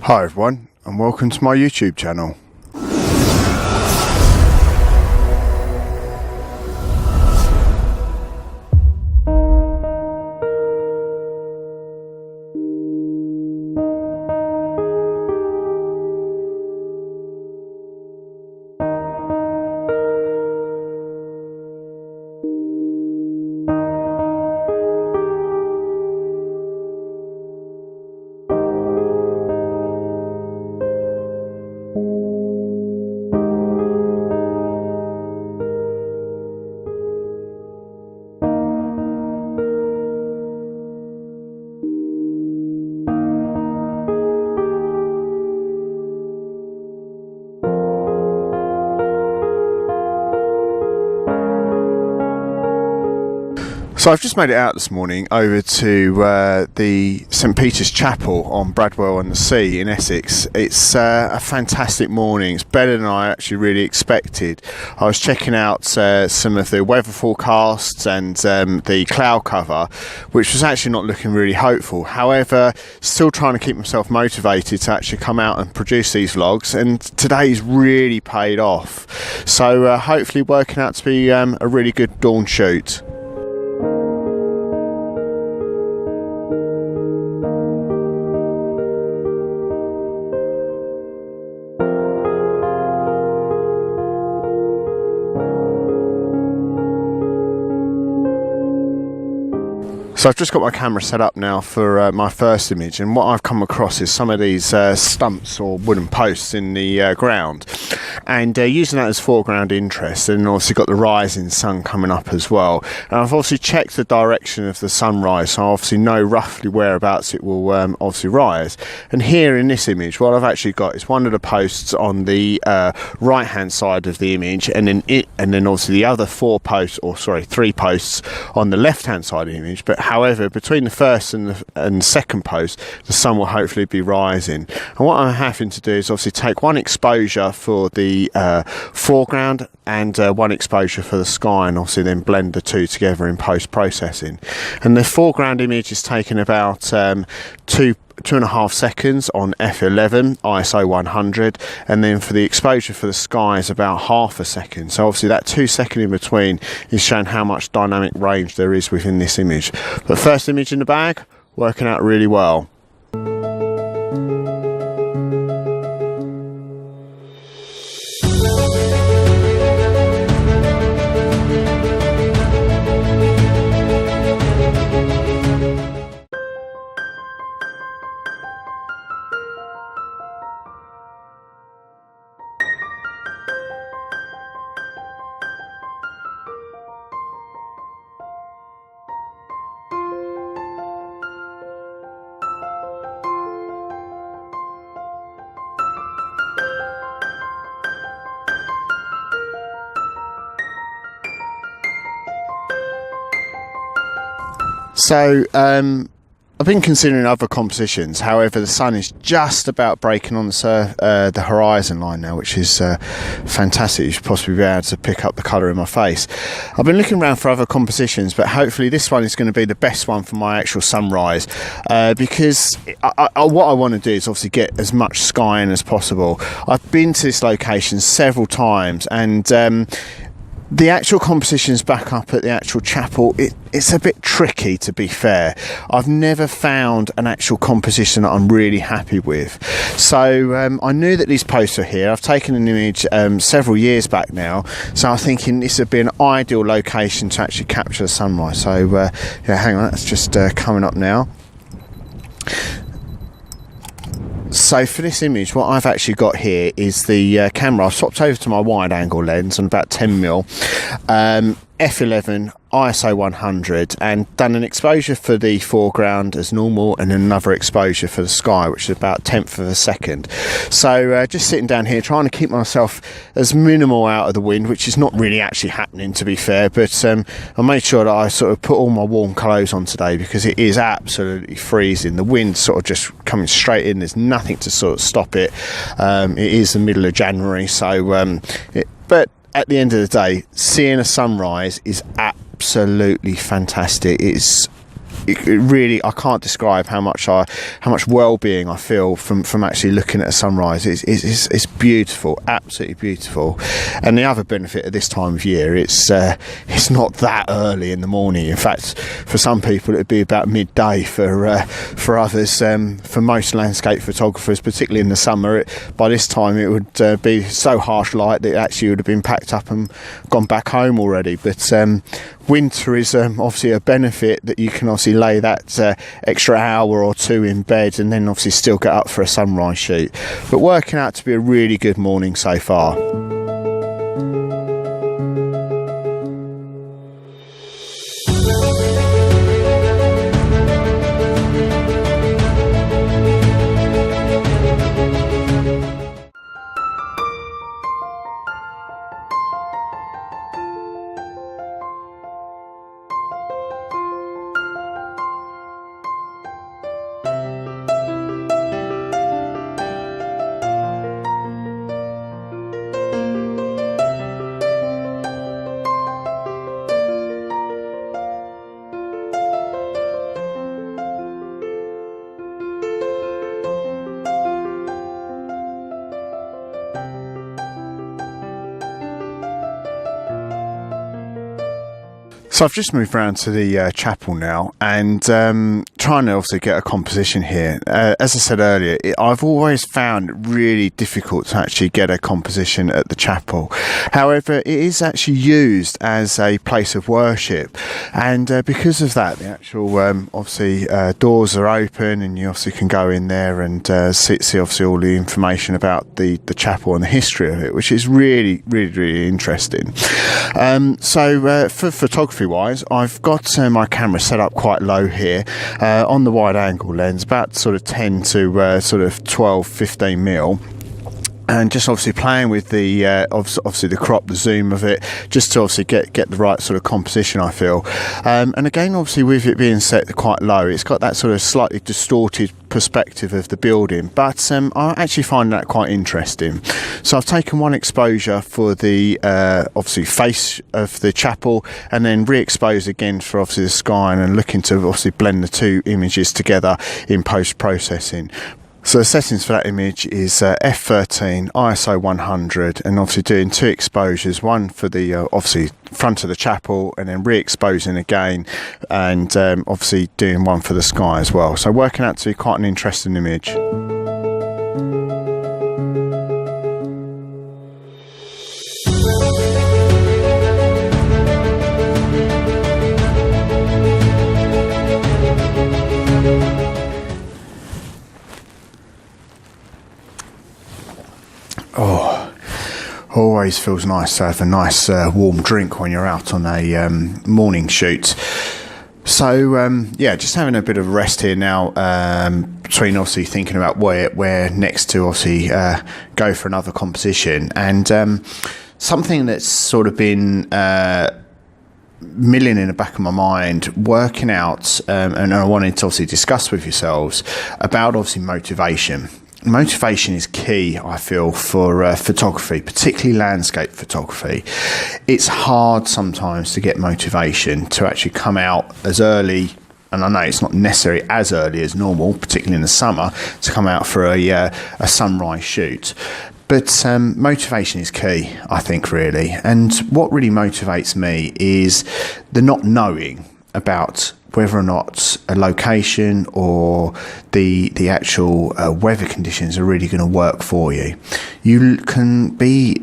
Hi everyone, and welcome to my YouTube channel. So I've just made it out this morning over to the St Peter's Chapel on Bradwell-on-Sea in Essex. It's a fantastic morning. It's better than I actually really expected. I was checking out some of the weather forecasts and the cloud cover, which was actually not looking really hopeful. However, still trying to keep myself motivated to actually come out and produce these vlogs, and today's really paid off. So hopefully working out to be a really good dawn shoot. So I've just got my camera set up now for my first image, and what I've come across is some of these stumps or wooden posts in the ground, and using that as foreground interest, and obviously got the rising sun coming up as well. And I've obviously checked the direction of the sunrise, so I obviously know roughly whereabouts it will obviously rise. And here in this image, what I've actually got is one of the posts on the right hand side of the image, and then obviously the other three posts on the left hand side of the image. But however, between the first and the second post, the sun will hopefully be rising. And what I'm having to do is obviously take one exposure for the foreground and one exposure for the sky, and obviously then blend the two together in post-processing. And the foreground image is taken about 2.5 seconds on f11 ISO 100, and then for the exposure for the sky is about half a second. So obviously that 2 second in between is showing how much dynamic range there is within this image. But first image in the bag, working out really well. So I've been considering other compositions. However, the sun is just about breaking on the horizon line now, which is fantastic. You should possibly be able to pick up the colour in my face. I've been looking around for other compositions, but hopefully this one is going to be the best one for my actual sunrise, because what I want to do is obviously get as much sky in as possible. I've been to this location several times, and the actual compositions back up at the actual chapel, it's a bit tricky, to be fair. I've never found an actual composition that I'm really happy with. So I knew that these posts are here. I've taken an image several years back now, so I'm thinking this would be an ideal location to actually capture the sunrise. So yeah, hang on, that's just coming up now. So for this image, what I've actually got here is the camera. I've swapped over to my wide angle lens on about 10mm, f11 ISO 100, and done an exposure for the foreground as normal, and another exposure for the sky, which is about 1/10 of a second. So just sitting down here trying to keep myself as minimal out of the wind, which is not really actually happening, to be fair, but I made sure that I sort of put all my warm clothes on today, because it is absolutely freezing. The wind's sort of just coming straight in. There's nothing to sort of stop it. It is the middle of January, so but at the end of the day, seeing a sunrise is absolutely fantastic. It's it really, I can't describe how much well-being I feel from actually looking at a sunrise. It's beautiful, absolutely beautiful. And the other benefit at this time of year, it's not that early in the morning. In fact, for some people it'd be about midday. For others, for most landscape photographers, particularly in the summer, by this time it would be so harsh light that it actually would have been packed up and gone back home already. But winter is obviously a benefit, that you can obviously lay that extra hour or two in bed and then obviously still get up for a sunrise shoot. But working out to be a really good morning so far. So I've just moved around to the chapel now, and trying to also get a composition here. As I said earlier, I've always found it really difficult to actually get a composition at the chapel. However, it is actually used as a place of worship, and because of that, the actual obviously doors are open, and you obviously can go in there and see obviously all the information about the chapel and the history of it, which is really interesting. So for photography wise, I've got my camera set up quite low here on the wide angle lens, about sort of 10 to sort of 12-15 mil. And just obviously playing with the obviously the crop, the zoom of it, just to obviously get the right sort of composition, I feel. And again, obviously with it being set quite low, it's got that sort of slightly distorted perspective of the building, but I actually find that quite interesting. So I've taken one exposure for the obviously face of the chapel, and then re-exposed again for obviously the sky, and looking to obviously blend the two images together in post-processing. So the settings for that image is f13, ISO 100, and obviously doing two exposures, one for the obviously front of the chapel, and then re-exposing again, and obviously doing one for the sky as well. So working out to be quite an interesting image. Oh, always feels nice to have a nice warm drink when you're out on a morning shoot. So yeah, just having a bit of a rest here now, between obviously thinking about where next to obviously go for another composition, and something that's sort of been milling in the back of my mind, working out, and I wanted to obviously discuss with yourselves about obviously motivation. Motivation is key, I feel, for photography, particularly landscape photography. It's hard sometimes to get motivation to actually come out as early, and I know it's not necessarily as early as normal, particularly in the summer, to come out for a sunrise shoot. But motivation is key, I think, really. And what really motivates me is the not knowing about whether or not a location or the actual weather conditions are really going to work for you. You can be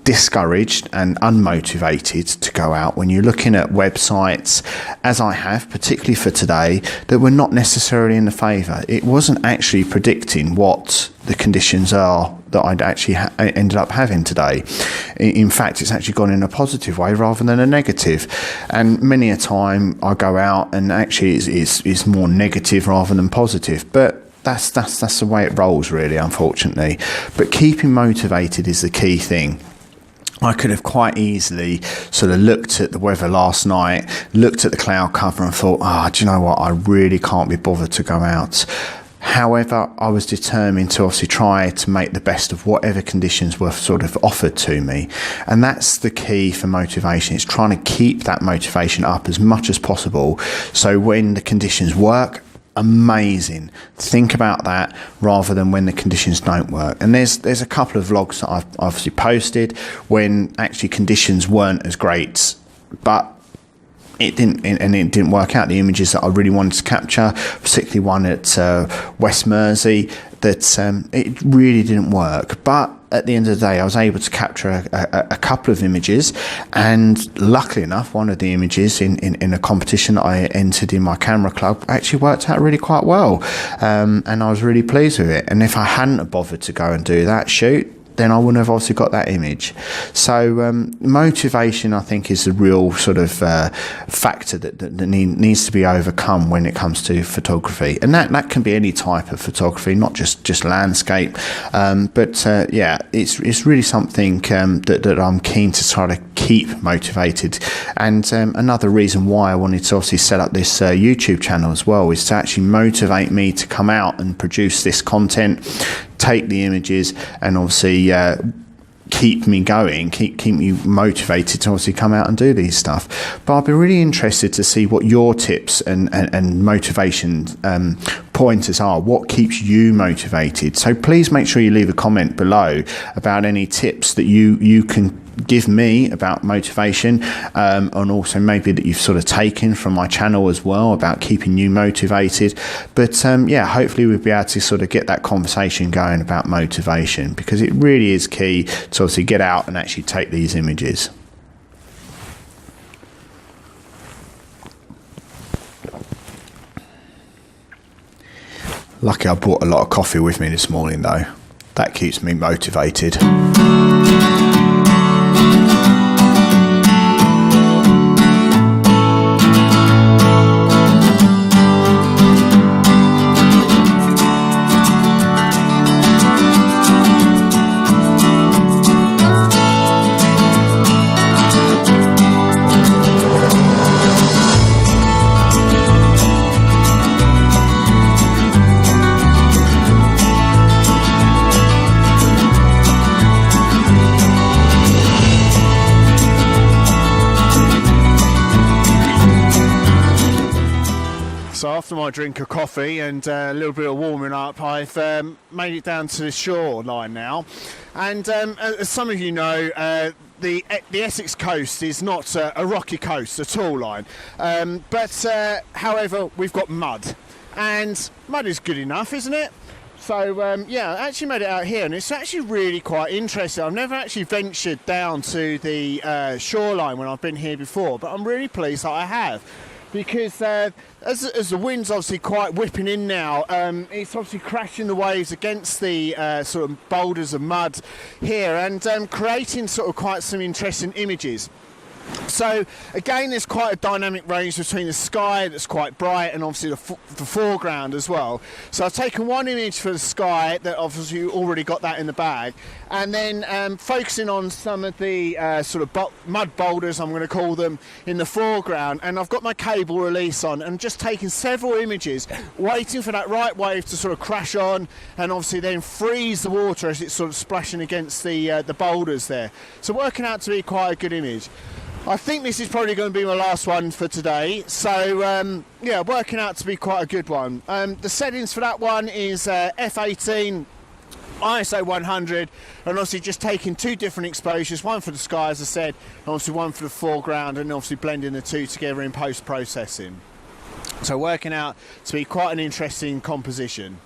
discouraged and unmotivated to go out when you're looking at websites, as I have, particularly for today, that were not necessarily in the favour. It wasn't actually predicting what the conditions are that I'd actually ended up having today. In fact, it's actually gone in a positive way rather than a negative. And many a time I go out and actually it's more negative rather than positive. But that's the way it rolls, really, unfortunately. But keeping motivated is the key thing. I could have quite easily sort of looked at the weather last night, looked at the cloud cover and thought, do you know what, I really can't be bothered to go out. However, I was determined to obviously try to make the best of whatever conditions were sort of offered to me. And that's the key for motivation. It's trying to keep that motivation up as much as possible. So when the conditions work, amazing. Think about that rather than when the conditions don't work. And there's a couple of vlogs that I've obviously posted when actually conditions weren't as great, but it didn't work out. The images that I really wanted to capture, particularly one at West Mersey, that it really didn't work. But at the end of the day, I was able to capture a couple of images, and luckily enough, one of the images in a competition that I entered in my camera club actually worked out really quite well, and I was really pleased with it. And if I hadn't bothered to go and do that shoot, then I wouldn't have obviously got that image. So motivation, I think, is the real sort of factor that needs to be overcome when it comes to photography. And that can be any type of photography, not just landscape. But yeah, it's really something that I'm keen to try to keep motivated. And another reason why I wanted to obviously set up this YouTube channel as well is to actually motivate me to come out and produce this content, take the images, and obviously keep me going, keep me motivated to obviously come out and do these stuff. But I'd be really interested to see what your tips and motivation pointers are. What keeps you motivated? So please make sure you leave a comment below about any tips that you can give me about motivation, and also maybe that you've sort of taken from my channel as well about keeping you motivated. But yeah, hopefully we'll be able to sort of get that conversation going about motivation, because it really is key to obviously get out and actually take these images. Lucky I brought a lot of coffee with me this morning though. That keeps me motivated. So after my drink of coffee and a little bit of warming up, I've made it down to the shoreline now. And as some of you know, the Essex coast is not a rocky coast at all, but however, we've got mud, and mud is good enough, isn't it? So yeah, I actually made it out here, and it's actually really quite interesting. I've never actually ventured down to the shoreline when I've been here before, but I'm really pleased that I have. Because as the wind's obviously quite whipping in now, it's obviously crashing the waves against the sort of boulders of mud here, and creating sort of quite some interesting images. So again, there's quite a dynamic range between the sky that's quite bright and obviously the foreground as well. So I've taken one image for the sky that obviously you already got that in the bag, and then focusing on some of the sort of mud boulders, I'm going to call them, in the foreground. And I've got my cable release on and just taking several images, waiting for that right wave to sort of crash on and obviously then freeze the water as it's sort of splashing against the boulders there. So working out to be quite a good image. I think this is probably going to be my last one for today, so yeah, working out to be quite a good one. The settings for that one is f18, ISO 100, and obviously just taking two different exposures, one for the sky as I said, and obviously one for the foreground, and obviously blending the two together in post-processing. So working out to be quite an interesting composition.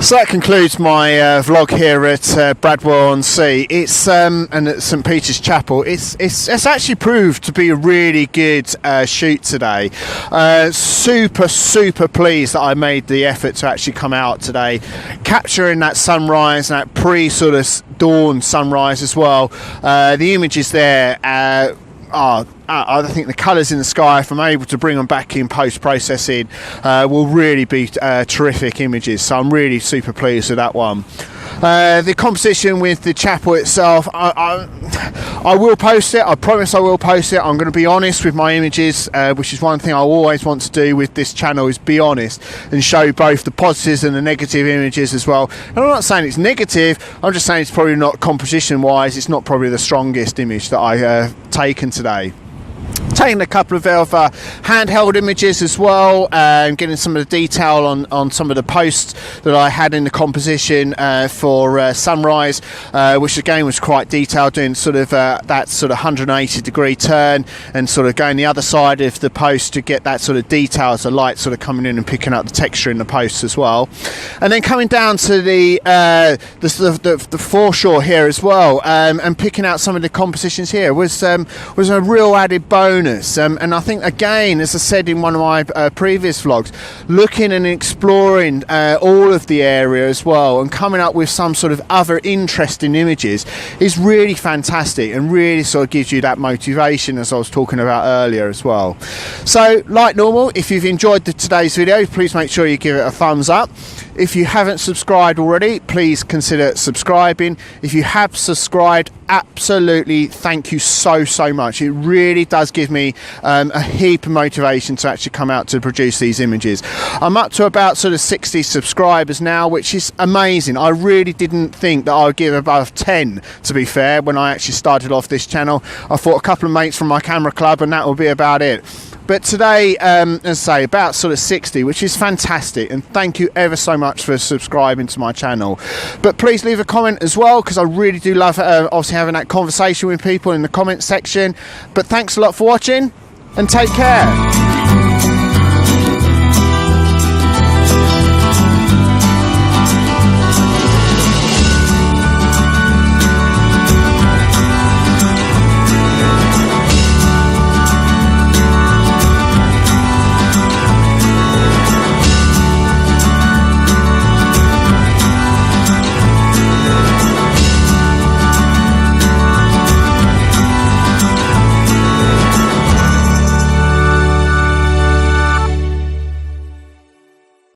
So that concludes my vlog here at Bradwell-on-Sea. It's and at St Peter's Chapel. It's actually proved to be a really good shoot today. Super pleased that I made the effort to actually come out today, capturing that sunrise and that pre sort of dawn sunrise as well. The images there I think the colours in the sky, if I'm able to bring them back in post-processing, will really be terrific images. So I'm really super pleased with that one. The composition with the chapel itself, I will post it. I promise I will post it. I'm going to be honest with my images, which is one thing I always want to do with this channel, is be honest and show both the positives and the negative images as well. And I'm not saying it's negative, I'm just saying it's probably not, composition wise, it's not probably the strongest image that I taken today. Taking a couple of handheld images as well, and getting some of the detail on some of the posts that I had in the composition for sunrise, which again was quite detailed, doing sort of that sort of 180 degree turn and sort of going the other side of the post to get that sort of detail as the light sort of coming in and picking up the texture in the posts as well. And then coming down to the foreshore here as well, and picking out some of the compositions here was a real added bonus. And I think, again, as I said in one of my previous vlogs, looking and exploring all of the area as well and coming up with some sort of other interesting images is really fantastic and really sort of gives you that motivation, as I was talking about earlier as well. So, like normal, if you've enjoyed today's video, please make sure you give it a thumbs up. If you haven't subscribed already, please consider subscribing. If you have subscribed, absolutely thank you so much. It really does give me a heap of motivation to actually come out to produce these images. I'm up to about sort of 60 subscribers now, which is amazing. I really didn't think that I would give above 10, to be fair, when I actually started off this channel. I thought a couple of mates from my camera club and that will be about it. But today, as I say, about sort of 60, which is fantastic. And thank you ever so much for subscribing to my channel. But please leave a comment as well, because I really do love obviously having that conversation with people in the comment section. But thanks a lot for watching, and take care.